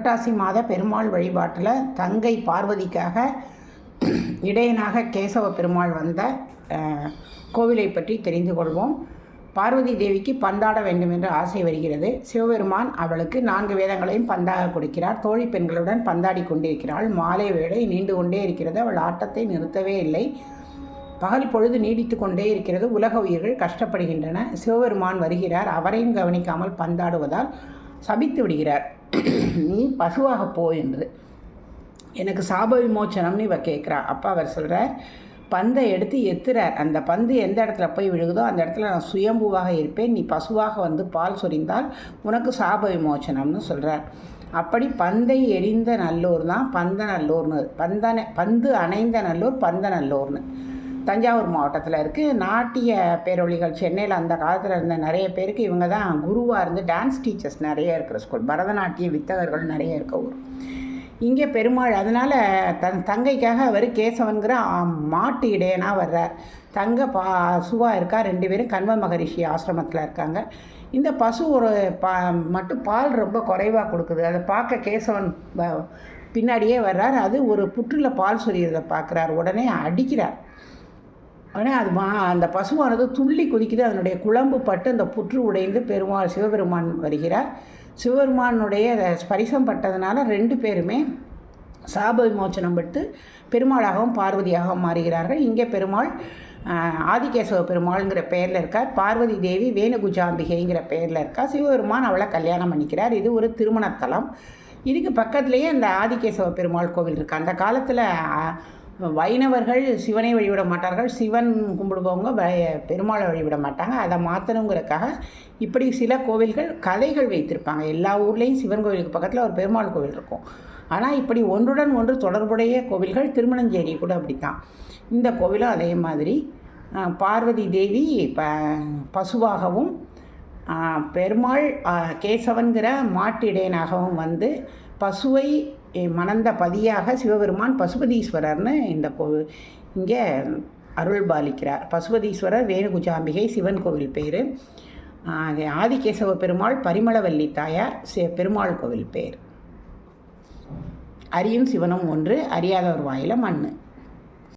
புரட்டாசி மாத பெருமாள் வழிபாட்டில் தங்கை பார்வதிக்காக இடையனாக கேசவ பெருமாள் வந்த கோவிலை பற்றி தெரிந்து கொள்வோம். பார்வதி தேவிக்கு பந்தாட வேண்டும் என்று ஆசை வருகிறது. சிவபெருமான் அவளுக்கு 4 வேதங்களையும் பந்தாக கொடுக்கிறார். தோழி பெண்களுடன் பந்தாடி கொண்டிருக்கிறாள். மாலை வேளை நீண்டு கொண்டே இருக்கிறது. அவள் ஆட்டத்தை நிறுத்தவே இல்லை. பகல் பொழுது நீடித்து கொண்டே இருக்கிறது. உலக உயிர்கள் கஷ்டப்படுகின்றன. சிவபெருமான் வருகிறார். அவரையும் கவனிக்காமல் பந்தாடுவதால் சபித்து விடுகிறார். நீ பசுவாக போ என்று. எனக்கு சாப விமோச்சனம்னு இவ கேட்குறா. அப்பா அவர் சொல்கிறார், பந்தை எடுத்து எத்துறார். அந்த பந்து எந்த இடத்துல போய் விழுகுதோ அந்த இடத்துல நான் சுயம்புவாக இருப்பேன். நீ பசுவாக வந்து பால் சொரிந்தால் உனக்கு சாப விமோச்சனம்னு சொல்கிறார். அப்படி பந்தை எரிந்த நல்லூர் தான் பந்த நல்லூர்னு, பந்து அணைந்த நல்லூர் பந்த நல்லூர்னு தஞ்சாவூர் மாவட்டத்தில் இருக்குது. நாட்டிய பேரொழிகள் சென்னையில் அந்த காலத்தில் இருந்த நிறைய பேருக்கு இவங்க தான் குருவாக இருந்து டான்ஸ் டீச்சர்ஸ் நிறைய இருக்கிற ஸ்கூல். பரதநாட்டிய வித்தகர்கள் நிறைய இருக்க ஊர். இங்கே பெருமாள் அதனால் தங்கைக்காக அவர் கேசவன்கிற மாட்டு இடையனாக வர்றார். தங்க பசுவாக இருக்கா. 2 பேரும் கண்வ மகரிஷி ஆசிரமத்தில் இருக்காங்க. இந்த பசு மட்டும் பால் ரொம்ப குறைவாக கொடுக்குது. அதை பார்க்க கேசவன் பின்னாடியே வர்றார். அது ஒரு புற்றில் பால் சொரியதை பார்க்குறார். உடனே அடிக்கிறார். ஆனால் அந்த பசுவானது துள்ளி குதிக்குது. அதனுடைய குழம்பு பட்டு அந்த புற்று உடைந்து சிவபெருமான் வருகிறார். சிவபெருமானுடைய ஸ்பரிசம் பட்டதுனால 2 பேருமே சாப விமோச்சனம் பட்டு பெருமாளாகவும் பார்வதியாகவும் மாறுகிறார்கள். இங்கே பெருமாள் ஆதிகேசவ பெருமாள்ங்கிற பெயரில் இருக்கார். பார்வதி தேவி வேணுகுஜாம்பிகைங்கிற பெயரில் இருக்கார். சிவபெருமான் அவளை கல்யாணம் பண்ணிக்கிறார். இது ஒரு திருமணத்தலம். இதுக்கு பக்கத்துலேயே இந்த ஆதிகேசவ பெருமாள் கோவில் இருக்குது. அந்த காலத்தில் வைணவர்கள் சிவனை வழிவிட மாட்டார்கள். சிவன் கும்பிடுபவங்க பெருமாளை வழிவிட மாட்டாங்க. அதை மாற்றணுங்கிறதுக்காக இப்படி சில கோவில்கள் கதைகள் வைத்திருப்பாங்க. எல்லா ஊர்லேயும் சிவன் கோவிலுக்கு பக்கத்தில் ஒரு பெருமாள் கோவில் இருக்கும். ஆனால் இப்படி ஒன்றுடன் ஒன்று தொடர்புடைய கோவில்கள் திருமணஞ்சேரி கூட அப்படித்தான். இந்த கோவிலும் அதே மாதிரி பார்வதி தேவி பசுவாகவும் பெருமாள் கேசவன்கிற மாட்டு இடையனாகவும் வந்து பசுவை மணந்த பதியாக சிவபெருமான் பசுபதீஸ்வரர்னு இங்கே அருள் பாலிக்கிறார். பசுபதீஸ்வரர் வேணுகுஜாம்பிகை சிவன் கோவில் பேர். ஆதிகேசவ பெருமாள் பரிமளவல்லி தாயார் பெருமாள் கோவில் பேர். அரியும் சிவனும் ஒன்று, அறியாதவர் வாயில மண்.